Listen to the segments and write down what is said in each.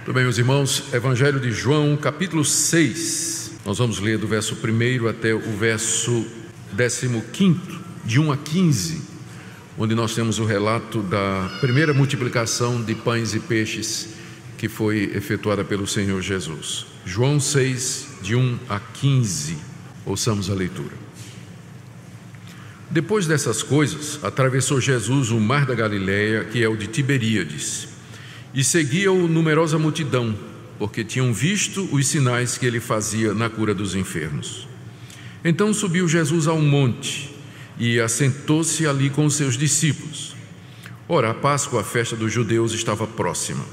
Tudo bem, meus irmãos? Evangelho de João, capítulo 6. Nós vamos ler do verso 1 até o verso 15, de 1 a 15, onde nós temos o relato da primeira multiplicação de pães e peixes que foi efetuada pelo Senhor Jesus. João 6, de 1 a 15. Ouçamos a leitura. Depois dessas coisas, atravessou Jesus o mar da Galileia, que é o de Tiberíades, e seguia-o numerosa multidão, porque tinham visto os sinais que ele fazia na cura dos enfermos. Então subiu Jesus ao monte e assentou-se ali com os seus discípulos. Ora, a Páscoa, a festa dos judeus, estava próxima.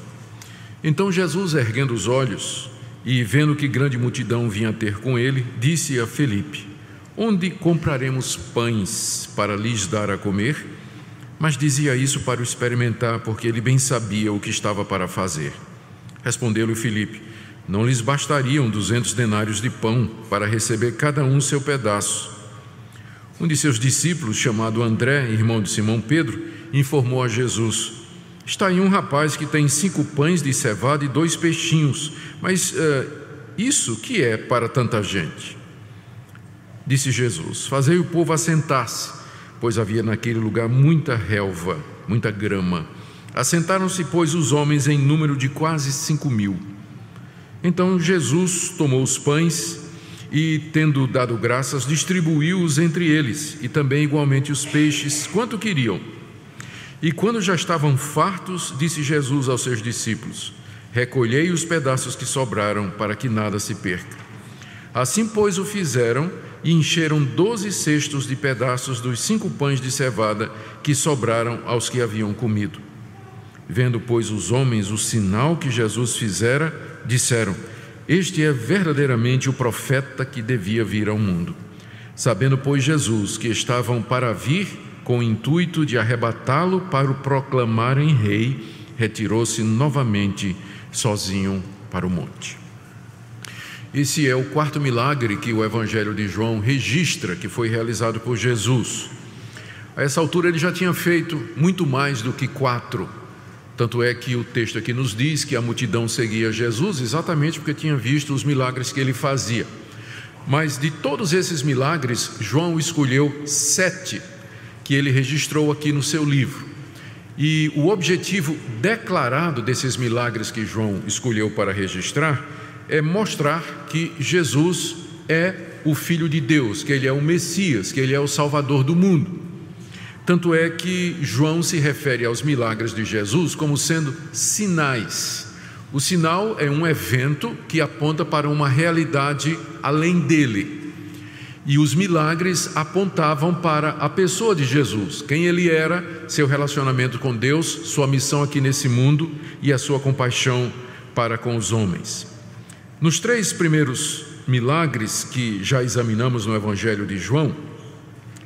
Então Jesus, erguendo os olhos e vendo que grande multidão vinha ter com ele, disse a Felipe: onde compraremos pães para lhes dar a comer? Mas dizia isso para o experimentar, porque ele bem sabia o que estava para fazer. Respondeu-lhe Filipe: não lhes bastariam 200 denários de pão para receber cada um seu pedaço? Um de seus discípulos, chamado André, irmão de Simão Pedro, informou a Jesus: está aí um rapaz que tem 5 pães de cevada e 2 peixinhos, mas isso que é para tanta gente? Disse Jesus: fazei o povo assentar-se, pois havia naquele lugar muita relva, muita grama. Assentaram-se, pois, os homens em número de quase 5.000. Então Jesus tomou os pães e, tendo dado graças, distribuiu-os entre eles, e também igualmente os peixes, quanto queriam. E quando já estavam fartos, disse Jesus aos seus discípulos: recolhei os pedaços que sobraram, para que nada se perca. Assim, pois, o fizeram, e encheram 12 cestos de pedaços dos 5 pães de cevada que sobraram aos que haviam comido. Vendo, pois, os homens o sinal que Jesus fizera, disseram: este é verdadeiramente o profeta que devia vir ao mundo. Sabendo, pois, Jesus que estavam para vir, com o intuito de arrebatá-lo para o proclamarem rei, retirou-se novamente sozinho para o monte. Esse é o 4º milagre que o Evangelho de João registra, que foi realizado por Jesus. A essa altura ele já tinha feito muito mais do que 4. Tanto é que o texto aqui nos diz que a multidão seguia Jesus exatamente porque tinha visto os milagres que ele fazia. Mas de todos esses milagres, João escolheu 7 que ele registrou aqui no seu livro. E o objetivo declarado desses milagres que João escolheu para registrar é mostrar que Jesus é o Filho de Deus, que Ele é o Messias, que Ele é o Salvador do mundo. Tanto é que João se refere aos milagres de Jesus como sendo sinais. O sinal é um evento que aponta para uma realidade além dele. E os milagres apontavam para a pessoa de Jesus, quem Ele era, seu relacionamento com Deus, sua missão aqui nesse mundo e a sua compaixão para com os homens. Nos 3 primeiros milagres que já examinamos no Evangelho de João,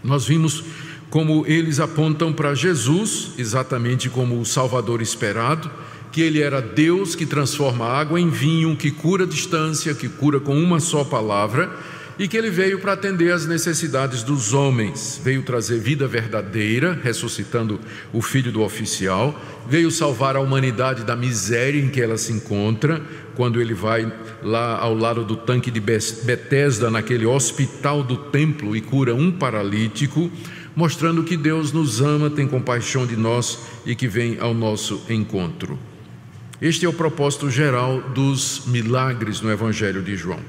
nós vimos como eles apontam para Jesus, exatamente como o Salvador esperado, que Ele era Deus que transforma a água em vinho, que cura a distância, que cura com uma só palavra, e que Ele veio para atender às necessidades dos homens, veio trazer vida verdadeira, ressuscitando o filho do oficial, veio salvar a humanidade da miséria em que ela se encontra, quando Ele vai lá ao lado do tanque de Betesda, naquele hospital do templo, e cura um paralítico, mostrando que Deus nos ama, tem compaixão de nós e que vem ao nosso encontro. Este é o propósito geral dos milagres no Evangelho de João.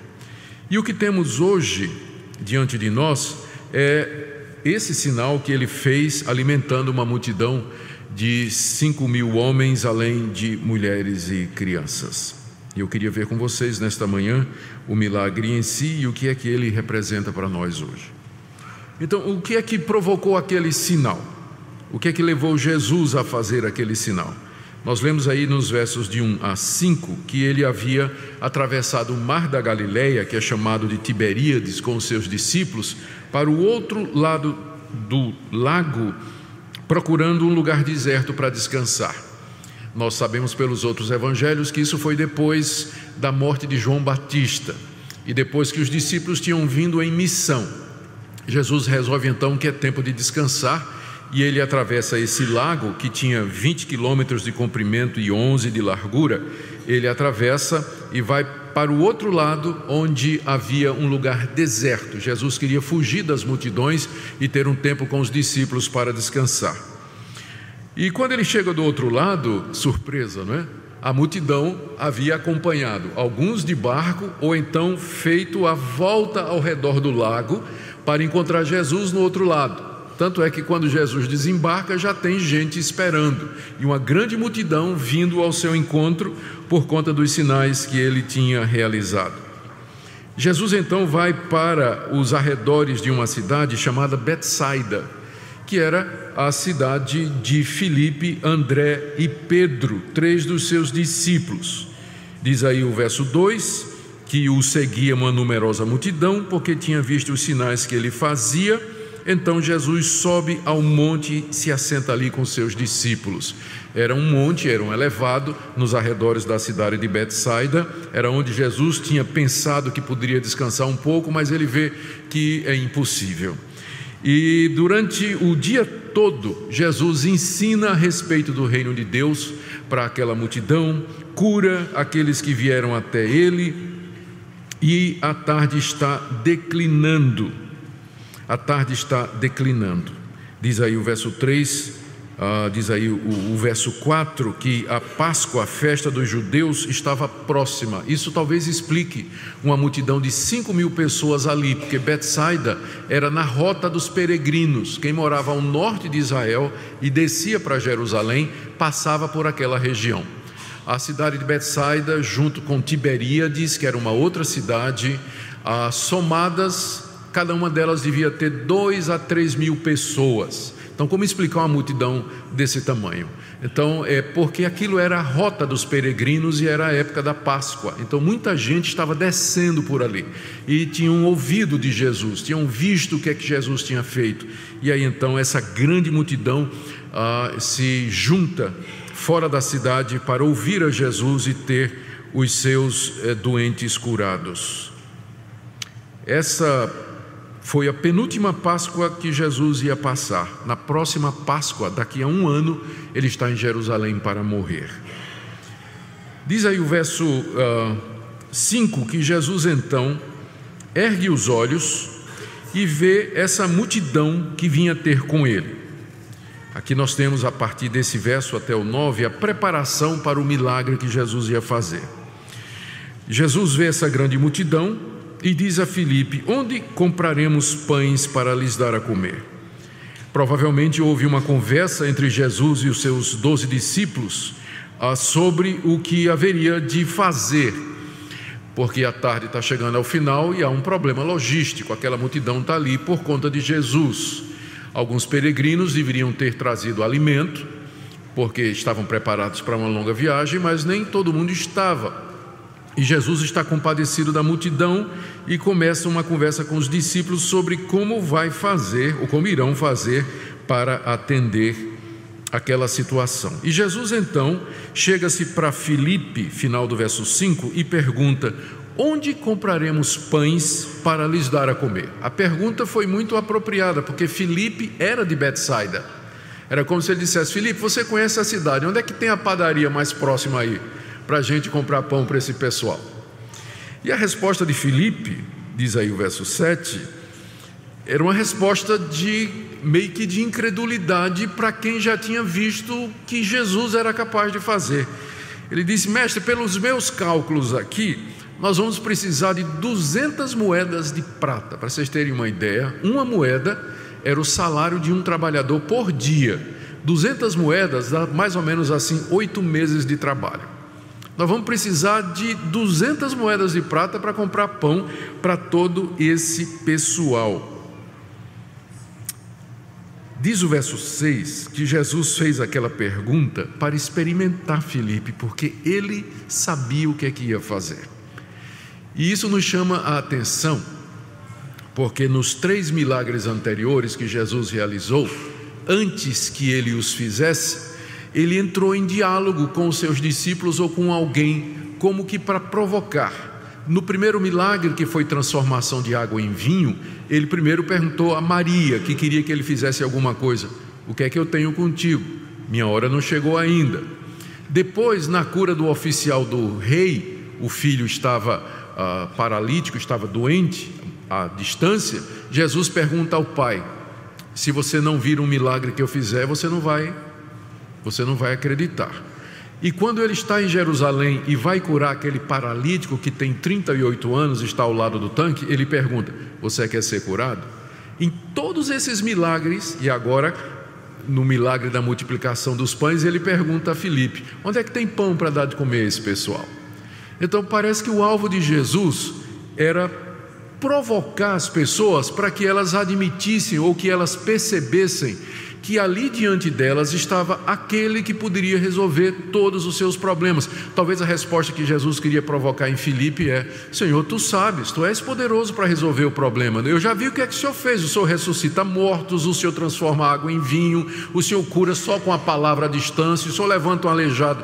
E o que temos hoje diante de nós é esse sinal que Ele fez alimentando uma multidão de 5.000 homens, além de mulheres e crianças. E eu queria ver com vocês nesta manhã o milagre em si e o que é que ele representa para nós hoje. Então, o que é que provocou aquele sinal? O que é que levou Jesus a fazer aquele sinal? Nós lemos aí nos versos de 1 a 5 que ele havia atravessado o mar da Galileia, que é chamado de Tiberíades, com os seus discípulos, para o outro lado do lago, procurando um lugar deserto para descansar. Nós sabemos pelos outros evangelhos que isso foi depois da morte de João Batista e depois que os discípulos tinham vindo em missão. Jesus resolve então que é tempo de descansar e ele atravessa esse lago que tinha 20 quilômetros de comprimento e 11 de largura. Ele atravessa e vai para o outro lado, onde havia um lugar deserto. Jesus queria fugir das multidões e ter um tempo com os discípulos para descansar. E quando ele chega do outro lado, surpresa, não é? A multidão havia acompanhado, alguns de barco, ou então feito a volta ao redor do lago para encontrar Jesus no outro lado. Tanto é que quando Jesus desembarca, já tem gente esperando, e uma grande multidão vindo ao seu encontro por conta dos sinais que ele tinha realizado. Jesus então vai para os arredores de uma cidade chamada Betsaida, que era a cidade de Filipe, André e Pedro, 3 dos seus discípulos. Diz aí o verso 2, que o seguia uma numerosa multidão, porque tinha visto os sinais que ele fazia. Então Jesus sobe ao monte e se assenta ali com seus discípulos. Era um monte, era um elevado, nos arredores da cidade de Betsaida. Era onde Jesus tinha pensado que poderia descansar um pouco, mas ele vê que é impossível. E durante o dia todo, Jesus ensina a respeito do reino de Deus para aquela multidão, cura aqueles que vieram até ele, e a tarde está declinando. A tarde está declinando. Diz aí o verso 3, diz aí o verso 4, que a Páscoa, a festa dos judeus, estava próxima. Isso talvez explique uma multidão de 5.000 pessoas ali, porque Betsaida era na rota dos peregrinos. Quem morava ao norte de Israel e descia para Jerusalém, passava por aquela região. A cidade de Betsaida, junto com Tiberíades, que era uma outra cidade, somadas, cada uma delas devia ter 2 a 3 mil pessoas. Então, como explicar uma multidão desse tamanho? Então, é porque aquilo era a rota dos peregrinos e era a época da Páscoa. Então, muita gente estava descendo por ali e tinham ouvido de Jesus, tinham visto o que é que Jesus tinha feito. E aí, então, essa grande multidão se junta fora da cidade para ouvir a Jesus e ter os seus doentes curados. Essa foi a penúltima Páscoa que Jesus ia passar. Na próxima Páscoa, daqui a 1 ano, ele está em Jerusalém para morrer. Diz aí o verso 5, que Jesus então ergue os olhos e vê essa multidão que vinha ter com ele. Aqui nós temos, a partir desse verso até o 9, a preparação para o milagre que Jesus ia fazer. Jesus vê essa grande multidão e diz a Filipe: onde compraremos pães para lhes dar a comer? Provavelmente houve uma conversa entre Jesus e os seus 12 discípulos sobre o que haveria de fazer, porque a tarde está chegando ao final e há um problema logístico. Aquela multidão está ali por conta de Jesus. Alguns peregrinos deveriam ter trazido alimento, porque estavam preparados para uma longa viagem, mas nem todo mundo estava. E Jesus está compadecido da multidão e começa uma conversa com os discípulos sobre como vai fazer, ou como irão fazer para atender aquela situação. E Jesus então chega-se para Filipe, final do verso 5, e pergunta: onde compraremos pães para lhes dar a comer? A pergunta foi muito apropriada, porque Filipe era de Betsaida. Era como se ele dissesse: Filipe, você conhece a cidade, onde é que tem a padaria mais próxima aí, para a gente comprar pão para esse pessoal? E a resposta de Filipe, diz aí o verso 7, era uma resposta meio que de incredulidade para quem já tinha visto que Jesus era capaz de fazer. Ele disse: mestre, pelos meus cálculos aqui, nós vamos precisar de 200 moedas de prata. Para vocês terem uma ideia, uma moeda era o salário de um trabalhador por dia. 200 moedas dá mais ou menos assim 8 meses de trabalho. Nós vamos precisar de 200 moedas de prata para comprar pão para todo esse pessoal. Diz o verso 6 que Jesus fez aquela pergunta para experimentar Filipe, porque ele sabia o que é que ia fazer. E isso nos chama a atenção, porque nos 3 milagres anteriores que Jesus realizou, antes que ele os fizesse, ele entrou em diálogo com os seus discípulos ou com alguém, como que para provocar. No primeiro milagre, que foi transformação de água em vinho, ele primeiro perguntou a Maria, que queria que ele fizesse alguma coisa: o que é que eu tenho contigo? Minha hora não chegou ainda. Depois, na cura do oficial do rei, o filho estava paralítico, estava doente, à distância. Jesus pergunta ao pai: se você não vir um milagre que eu fizer, você não vai acreditar. E quando ele está em Jerusalém e vai curar aquele paralítico que tem 38 anos, está ao lado do tanque, ele pergunta: você quer ser curado? Em todos esses milagres, e agora no milagre da multiplicação dos pães, ele pergunta a Filipe: onde é que tem pão para dar de comer a esse pessoal? Então parece que o alvo de Jesus era provocar as pessoas para que elas admitissem ou que elas percebessem que ali diante delas estava aquele que poderia resolver todos os seus problemas. Talvez a resposta que Jesus queria provocar em Filipe é: Senhor, tu sabes, tu és poderoso para resolver o problema. Eu já vi o que é que o Senhor fez. O Senhor ressuscita mortos, o Senhor transforma água em vinho, o Senhor cura só com a palavra à distância, o Senhor levanta um aleijado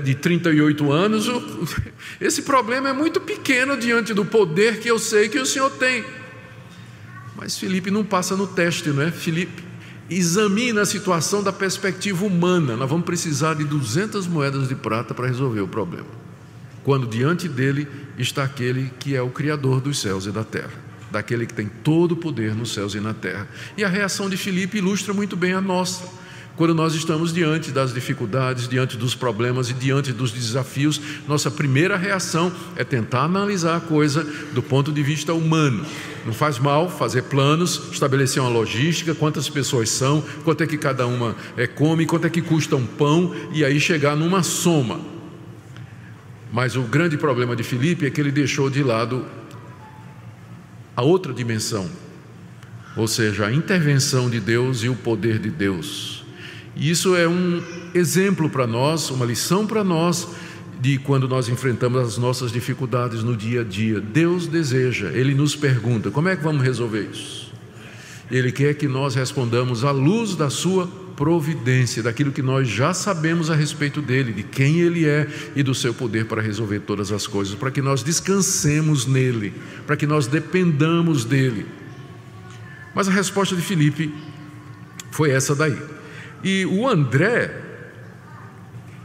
de 38 anos. Esse problema é muito pequeno diante do poder que eu sei que o Senhor tem. Mas Filipe não passa no teste, não é? Filipe examina a situação da perspectiva humana. Nós vamos precisar de 200 moedas de prata para resolver o problema, quando diante dele está aquele que é o Criador dos céus e da terra, daquele que tem todo o poder nos céus e na terra. E a reação de Filipe ilustra muito bem a nossa. Quando nós estamos diante das dificuldades, diante dos problemas e diante dos desafios, nossa primeira reação é tentar analisar a coisa do ponto de vista humano. Não faz mal fazer planos, estabelecer uma logística, quantas pessoas são, quanto é que cada uma come, quanto é que custa um pão, e aí chegar numa soma. Mas o grande problema de Filipe é que ele deixou de lado a outra dimensão, ou seja, a intervenção de Deus e o poder de Deus. E isso é um exemplo para nós, uma lição para nós, de quando nós enfrentamos as nossas dificuldades no dia a dia. Deus deseja, Ele nos pergunta: como é que vamos resolver isso? Ele quer que nós respondamos à luz da sua providência, daquilo que nós já sabemos a respeito dele, de quem ele é e do seu poder para resolver todas as coisas, para que nós descansemos nele, para que nós dependamos dele. Mas a resposta de Filipe foi essa daí. E o André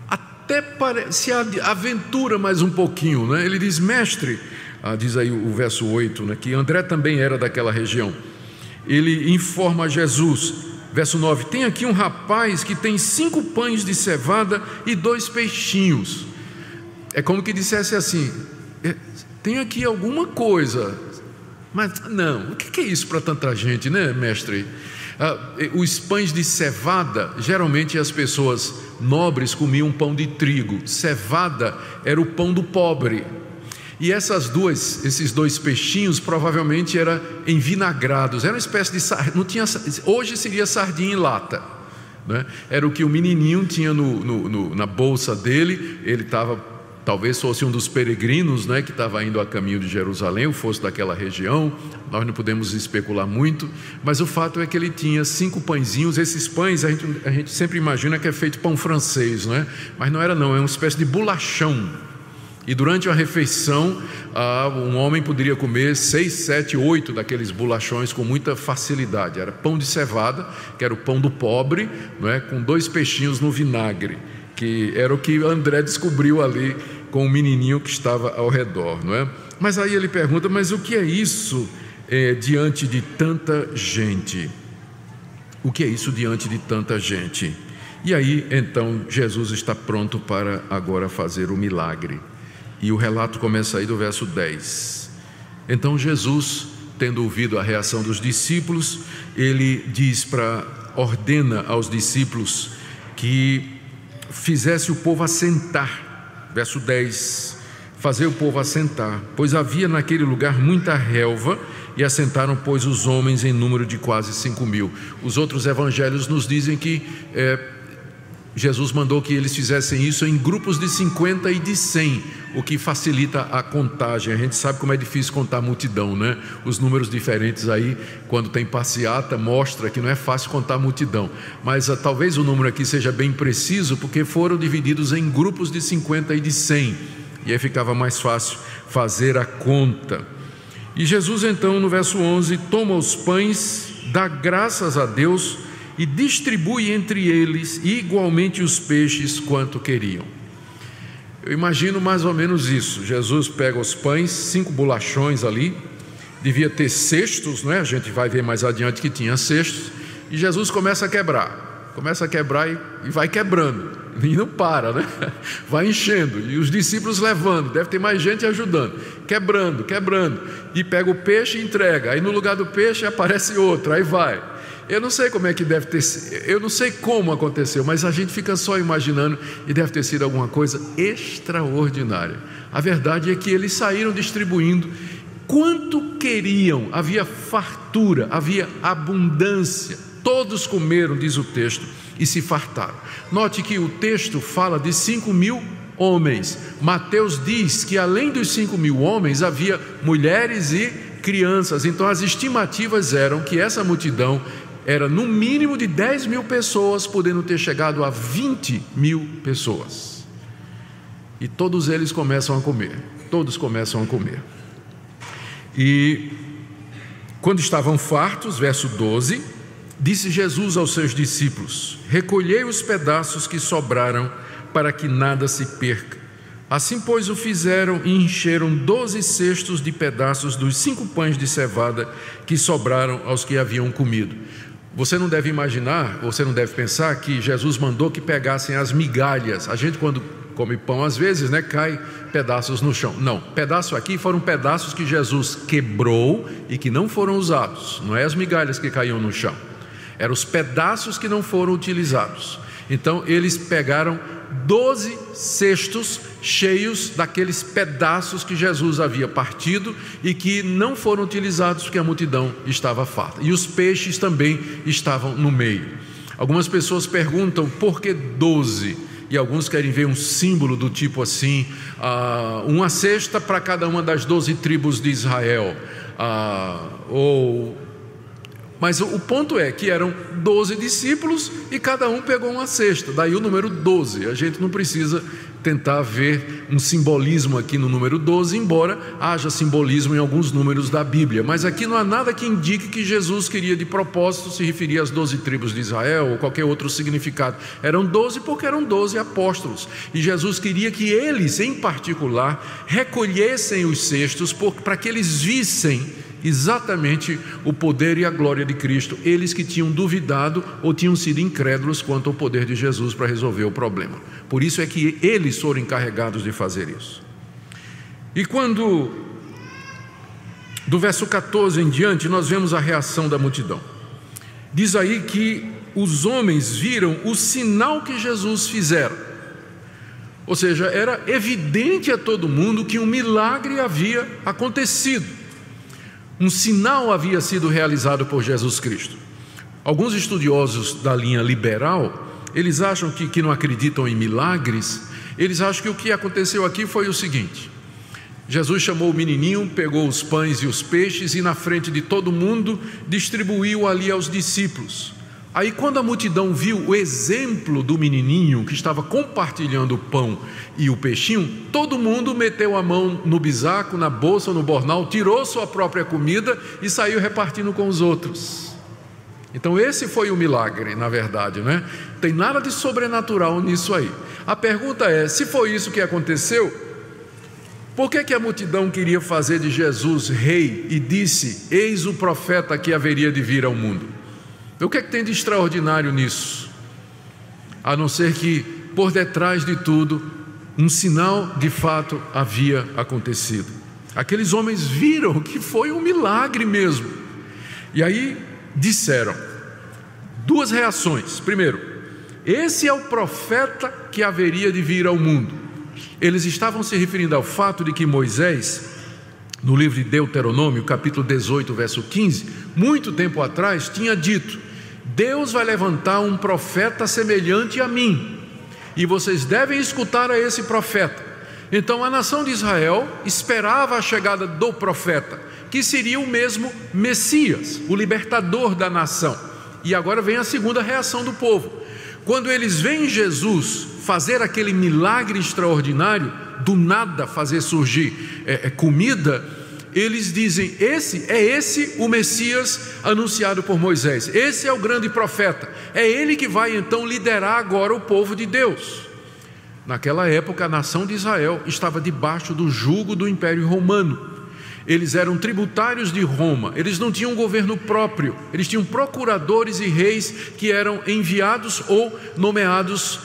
até se aventura mais um pouquinho, né? Ele diz: mestre, diz aí o verso 8, né, que André também era daquela região. Ele informa a Jesus, verso 9: tem aqui um rapaz que tem 5 pães de cevada e 2 peixinhos. É como que dissesse assim: tem aqui alguma coisa, mas não, o que é isso para tanta gente, né, mestre? Os pães de cevada, geralmente as pessoas nobres comiam pão de trigo. Cevada era o pão do pobre. E esses 2 peixinhos provavelmente eram envinagrados. Era uma espécie de sardinha, hoje seria sardinha em lata, né? Era o que o menininho tinha na bolsa dele. Ele estava, talvez fosse um dos peregrinos, né, que estava indo a caminho de Jerusalém, ou fosse daquela região. Nós não podemos especular muito, mas o fato é que ele tinha 5 pãezinhos. Esses pães a gente sempre imagina que é feito pão francês, né? Mas não era não, é uma espécie de bolachão. E durante a refeição, um homem poderia comer 6, 7, 8 daqueles bolachões com muita facilidade. Era pão de cevada, que era o pão do pobre, não é? Com 2 peixinhos no vinagre, que era o que André descobriu ali com o menininho que estava ao redor, não é? Mas aí ele pergunta: mas o que é isso diante de tanta gente? O que é isso diante de tanta gente? E aí então Jesus está pronto para agora fazer o milagre. E o relato começa aí do verso 10. Então Jesus, tendo ouvido a reação dos discípulos, ele ordena aos discípulos que fizesse o povo assentar. Verso 10: fazer o povo assentar, pois havia naquele lugar muita relva, e assentaram, pois, os homens em número de quase 5.000. Os outros evangelhos nos dizem que Jesus mandou que eles fizessem isso em grupos de 50 e de 100, o que facilita a contagem. A gente sabe como é difícil contar a multidão, né? Os números diferentes aí, quando tem passeata, mostra que não é fácil contar a multidão. Mas talvez o número aqui seja bem preciso, porque foram divididos em grupos de 50 e de 100, e aí ficava mais fácil fazer a conta. E Jesus então, no verso 11, toma os pães, dá graças a Deus e distribui entre eles igualmente os peixes quanto queriam. Eu imagino mais ou menos isso. Jesus pega os pães, 5 bolachões ali, devia ter cestos, não é? A gente vai ver mais adiante que tinha cestos, e Jesus começa a quebrar e vai quebrando, e não para, né? Vai enchendo, e os discípulos levando, deve ter mais gente ajudando, quebrando, e pega o peixe e entrega, aí no lugar do peixe aparece outro, aí vai. Eu não sei como é que deve ter sido, eu não sei como aconteceu, mas a gente fica só imaginando, e deve ter sido alguma coisa extraordinária. A verdade é que eles saíram distribuindo quanto queriam, havia fartura, havia abundância, todos comeram, diz o texto, e se fartaram. Note que o texto fala de 5.000 homens. Mateus diz que além dos 5.000 homens havia mulheres e crianças. Então as estimativas eram que essa multidão era no mínimo de 10.000 pessoas, podendo ter chegado a 20.000 pessoas. E todos eles começam a comer. E quando estavam fartos, verso 12, disse Jesus aos seus discípulos: recolhei os pedaços que sobraram, para que nada se perca. Assim, pois, o fizeram e encheram 12 cestos de pedaços dos 5 pães de cevada que sobraram aos que haviam comido. Você não deve imaginar, você não deve pensar que Jesus mandou que pegassem as migalhas. A gente, quando come pão, às vezes, né, cai pedaços no chão. Não, pedaço aqui foram pedaços que Jesus quebrou e que não foram usados. Não é as migalhas que caíam no chão, eram os pedaços que não foram utilizados. Então eles pegaram 12 cestos cheios daqueles pedaços que Jesus havia partido e que não foram utilizados porque a multidão estava farta. E os peixes também estavam no meio. Algumas pessoas perguntam por que 12? E alguns querem ver um símbolo do tipo assim, uma cesta para cada uma das 12 tribos de Israel, mas o ponto é que eram 12 discípulos e cada um pegou uma cesta, daí o número 12. A gente não precisa tentar ver um simbolismo aqui no número 12, embora haja simbolismo em alguns números da Bíblia, mas aqui não há nada que indique que Jesus queria de propósito se referir às 12 tribos de Israel ou qualquer outro significado. Eram 12 porque eram 12 apóstolos, e Jesus queria que eles, em particular, recolhessem os cestos para que eles vissem exatamente o poder e a glória de Cristo, eles que tinham duvidado ou tinham sido incrédulos quanto ao poder de Jesus para resolver o problema. Por isso é que eles foram encarregados de fazer isso. E quando, do verso 14 em diante, nós vemos a reação da multidão. Diz aí que os homens viram o sinal que Jesus fizera. Ou seja, era evidente a todo mundo que um milagre havia acontecido. Um sinal havia sido realizado por Jesus Cristo. Alguns estudiosos da linha liberal, eles acham que não acreditam em milagres, eles acham que o que aconteceu aqui foi o seguinte: Jesus chamou o menininho, pegou os pães e os peixes e na frente de todo mundo distribuiu ali aos discípulos. Aí quando a multidão viu o exemplo do menininho que estava compartilhando o pão e o peixinho, todo mundo meteu a mão no bisaco, na bolsa, no bornal, tirou sua própria comida e saiu repartindo com os outros. Então esse foi o milagre, na verdade, né? Não tem nada de sobrenatural nisso aí. A pergunta é, se foi isso que aconteceu, por que a multidão queria fazer de Jesus rei e disse: eis o profeta que haveria de vir ao mundo? O que é que tem de extraordinário nisso? A não ser que, por detrás de tudo, um sinal de fato havia acontecido. Aqueles homens viram que foi um milagre mesmo. E aí disseram, 2 reações. Primeiro, esse é o profeta que haveria de vir ao mundo. Eles estavam se referindo ao fato de que Moisés, no livro de Deuteronômio, capítulo 18, verso 15, muito tempo atrás, tinha dito: Deus vai levantar um profeta semelhante a mim, e vocês devem escutar a esse profeta. Então a nação de Israel esperava a chegada do profeta, que seria o mesmo Messias, o libertador da nação. E agora vem a segunda reação do povo. Quando eles veem Jesus fazer aquele milagre extraordinário, do nada fazer surgir comida, eles dizem: esse o Messias anunciado por Moisés, esse é o grande profeta, é ele que vai então liderar agora o povo de Deus. Naquela época a nação de Israel estava debaixo do jugo do Império Romano. Eles eram tributários de Roma, eles não tinham governo próprio, eles tinham procuradores e reis que eram enviados ou nomeados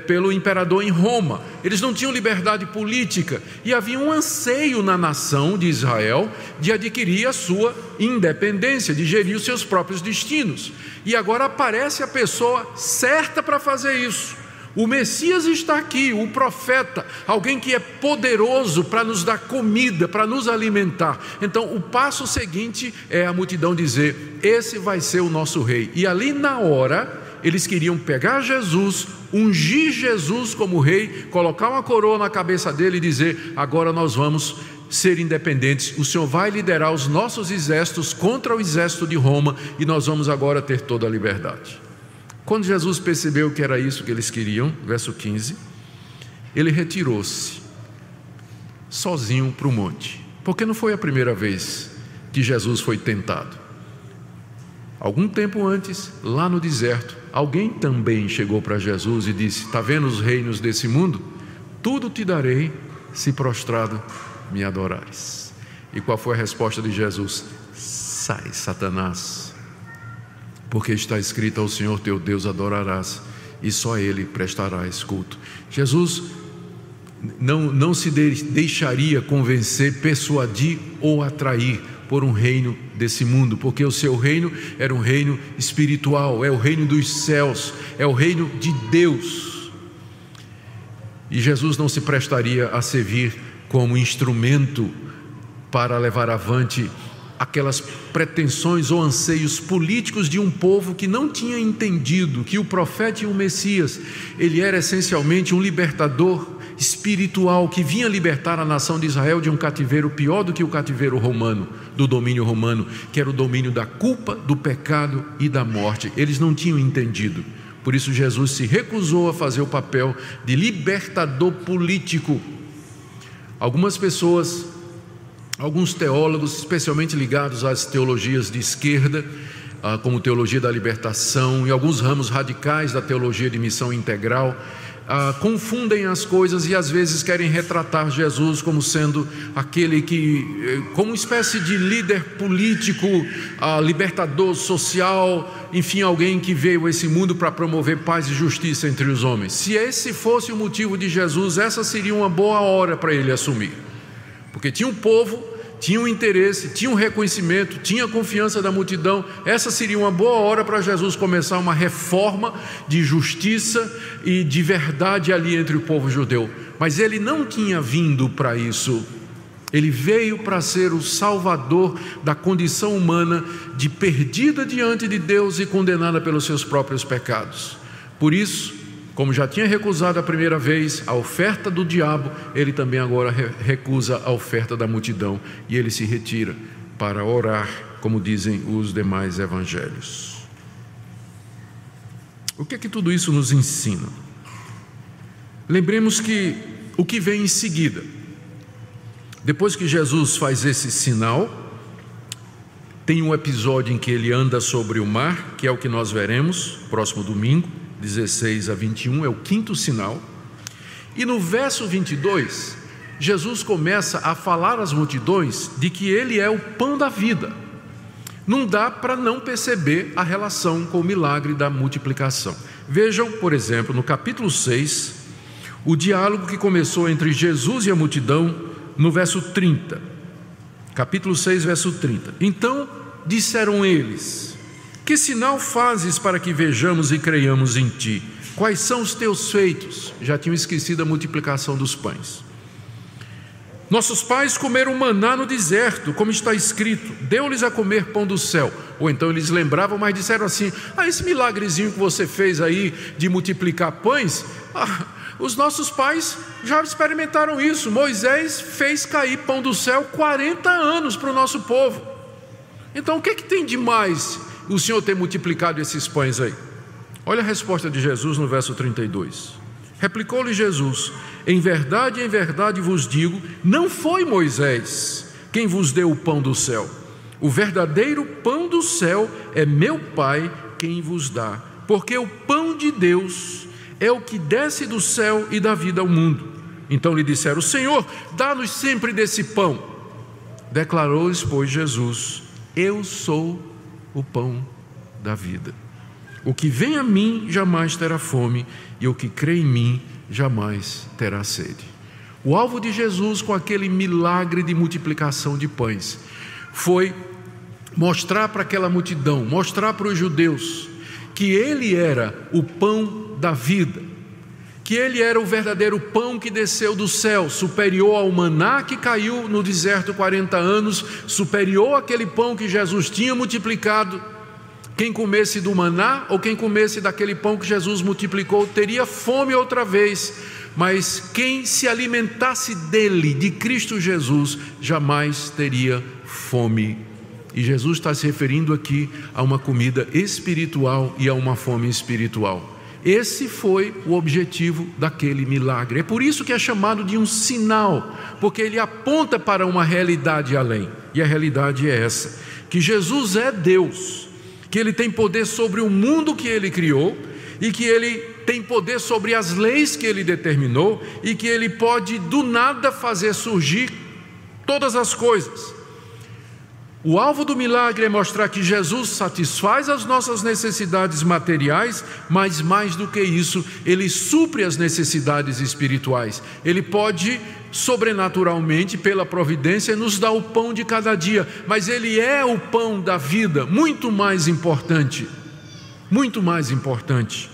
pelo imperador em Roma. Eles não tinham liberdade política e havia um anseio na nação de Israel de adquirir a sua independência, de gerir os seus próprios destinos. E agora aparece a pessoa certa para fazer isso. O Messias está aqui, o profeta, alguém que é poderoso para nos dar comida, para nos alimentar. Então o passo seguinte é a multidão dizer: esse vai ser o nosso rei. E ali na hora eles queriam pegar Jesus, ungir Jesus como rei, colocar uma coroa na cabeça dele e dizer: agora nós vamos ser independentes, o Senhor vai liderar os nossos exércitos contra o exército de Roma e nós vamos agora ter toda a liberdade. Quando Jesus percebeu que era isso que eles queriam, verso 15, ele retirou-se sozinho para o monte, porque não foi a primeira vez que Jesus foi tentado. Algum tempo antes, lá no deserto, alguém também chegou para Jesus e disse: está vendo os reinos desse mundo? Tudo te darei se prostrado me adorares. E qual foi a resposta de Jesus? Sai, Satanás, porque está escrito: ao Senhor teu Deus adorarás e só a Ele prestarás culto. Jesus não se deixaria convencer, persuadir ou atrair por um reino desse mundo, porque o seu reino era um reino espiritual, é o reino dos céus, é o reino de Deus. E Jesus não se prestaria a servir como instrumento para levar avante aquelas pretensões ou anseios políticos de um povo que não tinha entendido que o profeta e o Messias, ele era essencialmente um libertador espiritual que vinha libertar a nação de Israel de um cativeiro pior do que o cativeiro romano, do domínio romano, que era o domínio da culpa, do pecado e da morte. Eles não tinham entendido. Por isso Jesus se recusou a fazer o papel de libertador político. Algumas pessoas, alguns teólogos, especialmente ligados às teologias de esquerda, como teologia da libertação e alguns ramos radicais da teologia de missão integral, confundem as coisas e às vezes querem retratar Jesus como sendo aquele que, como uma espécie de líder político, libertador social, enfim, alguém que veio a esse mundo para promover paz e justiça entre os homens. Se esse fosse o motivo de Jesus, essa seria uma boa hora para ele assumir, porque tinha um povo, tinha um interesse, tinha um reconhecimento, tinha a confiança da multidão. Essa seria uma boa hora para Jesus começar uma reforma de justiça e de verdade ali entre o povo judeu. Mas ele não tinha vindo para isso. Ele veio para ser o salvador da condição humana, de perdida diante de Deus e condenada pelos seus próprios pecados. Por isso, como já tinha recusado a primeira vez a oferta do diabo, ele também agora recusa a oferta da multidão e ele se retira para orar, como dizem os demais evangelhos. O que é que tudo isso nos ensina? Lembremos que o que vem em seguida, depois que Jesus faz esse sinal, tem um episódio em que ele anda sobre o mar, que é o que nós veremos próximo domingo, 16 a 21, é o quinto sinal. E no verso 22, Jesus começa a falar às multidões de que ele é o pão da vida. Não dá para não perceber a relação com o milagre da multiplicação. Vejam, por exemplo, no capítulo 6, o diálogo que começou entre Jesus e a multidão, no verso 30. Capítulo 6, verso 30. Então disseram eles: que sinal fazes para que vejamos e creiamos em ti? Quais são os teus feitos? Já tinham esquecido a multiplicação dos pães. Nossos pais comeram maná no deserto, como está escrito: deu-lhes a comer pão do céu. Ou então eles lembravam, mas disseram assim: esse milagrezinho que você fez aí de multiplicar pães, os nossos pais já experimentaram isso. Moisés fez cair pão do céu 40 anos para o nosso povo. Então o que tem de mais o Senhor ter multiplicado esses pães aí? Olha a resposta de Jesus no verso 32. Replicou-lhe Jesus: em verdade vos digo, não foi Moisés quem vos deu o pão do céu. O verdadeiro pão do céu é meu Pai quem vos dá, porque o pão de Deus é o que desce do céu e dá vida ao mundo. Então lhe disseram: Senhor, dá-nos sempre desse pão. Declarou-lhes, pois, Jesus: eu sou o pão da vida. O que vem a mim jamais terá fome, e o que crê em mim jamais terá sede. O alvo de Jesus com aquele milagre de multiplicação de pães foi mostrar para aquela multidão, mostrar para os judeus que ele era o pão da vida, que ele era o verdadeiro pão que desceu do céu, superior ao maná que caiu no deserto 40 anos, superior àquele pão que Jesus tinha multiplicado. Quem comesse do maná ou quem comesse daquele pão que Jesus multiplicou teria fome outra vez, mas quem se alimentasse dele, de Cristo Jesus, jamais teria fome. E Jesus está se referindo aqui a uma comida espiritual e a uma fome espiritual. Esse foi o objetivo daquele milagre. É por isso que é chamado de um sinal, porque ele aponta para uma realidade além. E a realidade é essa: que Jesus é Deus, que ele tem poder sobre o mundo que ele criou, e que ele tem poder sobre as leis que ele determinou, e que ele pode do nada fazer surgir todas as coisas. O alvo do milagre é mostrar que Jesus satisfaz as nossas necessidades materiais, mas mais do que isso, ele supre as necessidades espirituais. Ele pode, sobrenaturalmente, pela providência, nos dar o pão de cada dia, mas ele é o pão da vida, muito mais importante. Muito mais importante.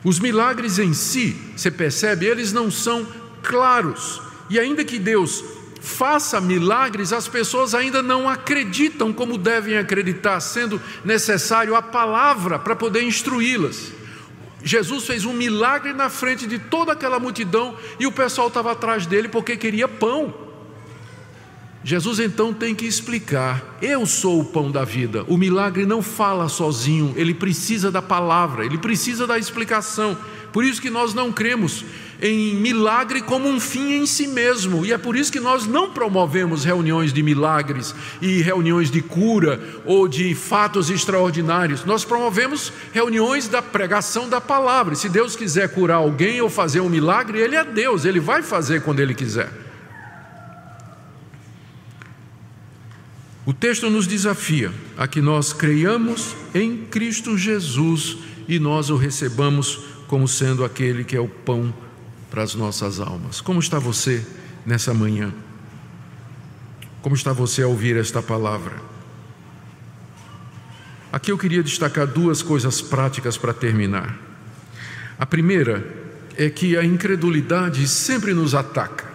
Os milagres em si, você percebe, eles não são claros. E ainda que Deus faça milagres, as pessoas ainda não acreditam como devem acreditar, sendo necessário a palavra para poder instruí-las. Jesus fez um milagre na frente de toda aquela multidão e o pessoal estava atrás dele porque queria pão. Jesus então tem que explicar: eu sou o pão da vida. O milagre não fala sozinho, ele precisa da palavra, ele precisa da explicação. Por isso que nós não cremos em milagre como um fim em si mesmo, e é por isso que nós não promovemos reuniões de milagres e reuniões de cura ou de fatos extraordinários. Nós promovemos reuniões da pregação da palavra. Se Deus quiser curar alguém ou fazer um milagre, ele é Deus, ele vai fazer quando ele quiser. O texto nos desafia a que nós creiamos em Cristo Jesus e nós o recebamos como sendo aquele que é o pão para as nossas almas. Como está você nessa manhã? Como está você a ouvir esta palavra? Aqui eu queria destacar duas coisas práticas para terminar. A primeira é que a incredulidade sempre nos ataca.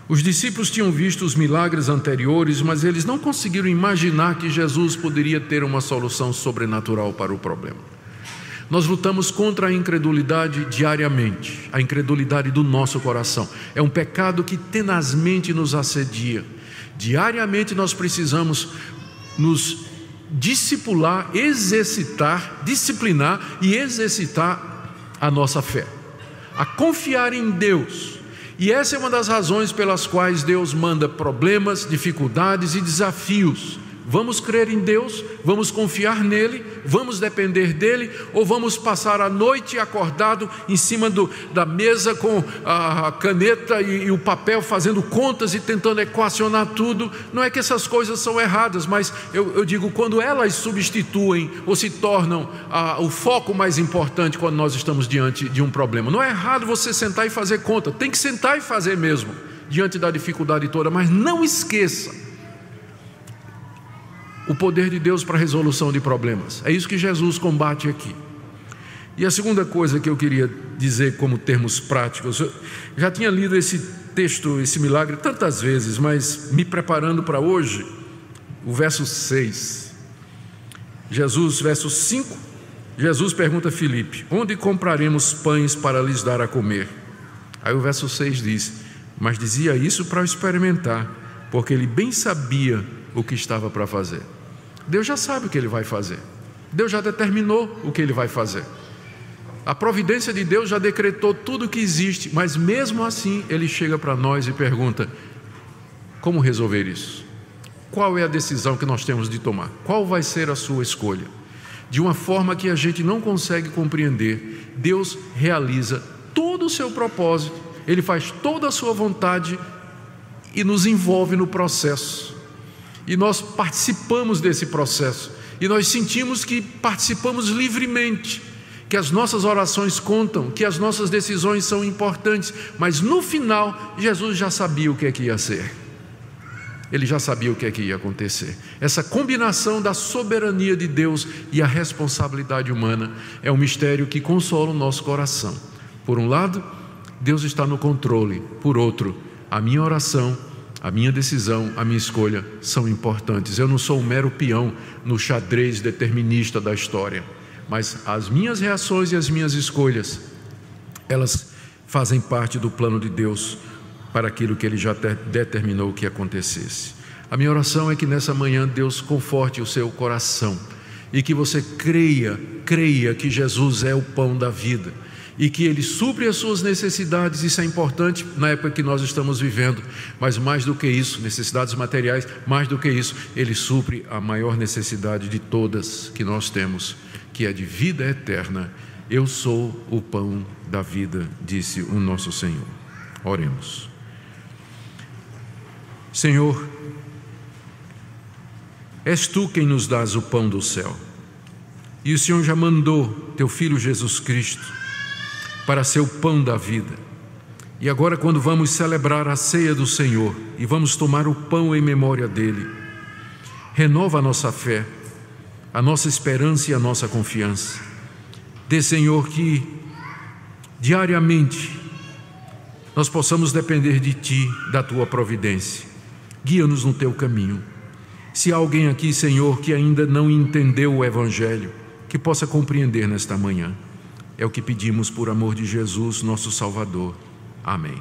Os discípulos tinham visto os milagres anteriores, mas eles não conseguiram imaginar que Jesus poderia ter uma solução sobrenatural para o problema. Nós lutamos contra a incredulidade diariamente, a incredulidade do nosso coração. É um pecado que tenazmente nos assedia. Diariamente nós precisamos nos discipular, disciplinar e exercitar a nossa fé, a confiar em Deus. E essa é uma das razões pelas quais Deus manda problemas, dificuldades e desafios. Vamos crer em Deus, vamos confiar nele, vamos depender dele, ou vamos passar a noite acordado em cima da mesa com a caneta e o papel, fazendo contas e tentando equacionar tudo. Não é que essas coisas são erradas, mas eu digo, quando elas substituem ou se tornam o foco mais importante quando nós estamos diante de um problema. Não é errado você sentar e fazer conta, tem que sentar e fazer mesmo, diante da dificuldade toda, mas não esqueça o poder de Deus para a resolução de problemas. É isso que Jesus combate aqui. E a segunda coisa que eu queria dizer como termos práticos, eu já tinha lido esse texto, esse milagre tantas vezes, mas me preparando para hoje, o verso 6. Verso 5, Jesus pergunta a Filipe: onde compraremos pães para lhes dar a comer? Aí o verso 6 diz: mas dizia isso para experimentar, porque ele bem sabia o que estava para fazer. Deus já sabe o que ele vai fazer. Deus já determinou o que ele vai fazer. A providência de Deus já decretou tudo o que existe, mas mesmo assim ele chega para nós e pergunta: Como resolver isso? Qual é a decisão que nós temos de tomar? Qual vai ser a sua escolha? De uma forma que a gente não consegue compreender, Deus realiza todo o seu propósito, Ele faz toda a sua vontade e nos envolve no processo. E nós participamos desse processo. E nós sentimos que participamos livremente, que as nossas orações contam, que as nossas decisões são importantes. Mas no final, Jesus já sabia o que é que ia ser. Ele já sabia o que é que ia acontecer. Essa combinação da soberania de Deus e a responsabilidade humana é um mistério que consola o nosso coração. Por um lado, Deus está no controle. Por outro, a minha oração, a minha decisão, a minha escolha são importantes. Eu não sou um mero peão no xadrez determinista da história, mas as minhas reações e as minhas escolhas, elas fazem parte do plano de Deus para aquilo que Ele já determinou que acontecesse. A minha oração é que nessa manhã Deus conforte o seu coração e que você creia que Jesus é o pão da vida e que Ele supre as suas necessidades. Isso é importante na época que nós estamos vivendo, mas mais do que isso, necessidades materiais, mais do que isso, Ele supre a maior necessidade de todas que nós temos, que é de vida eterna. Eu sou o pão da vida, disse o nosso Senhor. Oremos. Senhor, és Tu quem nos dás o pão do céu, e o Senhor já mandou Teu Filho Jesus Cristo para ser o pão da vida. E agora, quando vamos celebrar a ceia do Senhor e vamos tomar o pão em memória dEle, renova a nossa fé, a nossa esperança e a nossa confiança. Dê, Senhor, que diariamente nós possamos depender de Ti, da Tua providência. Guia-nos no Teu caminho. Se há alguém aqui, Senhor, que ainda não entendeu o Evangelho, que possa compreender nesta manhã. É o que pedimos por amor de Jesus, nosso Salvador. Amém.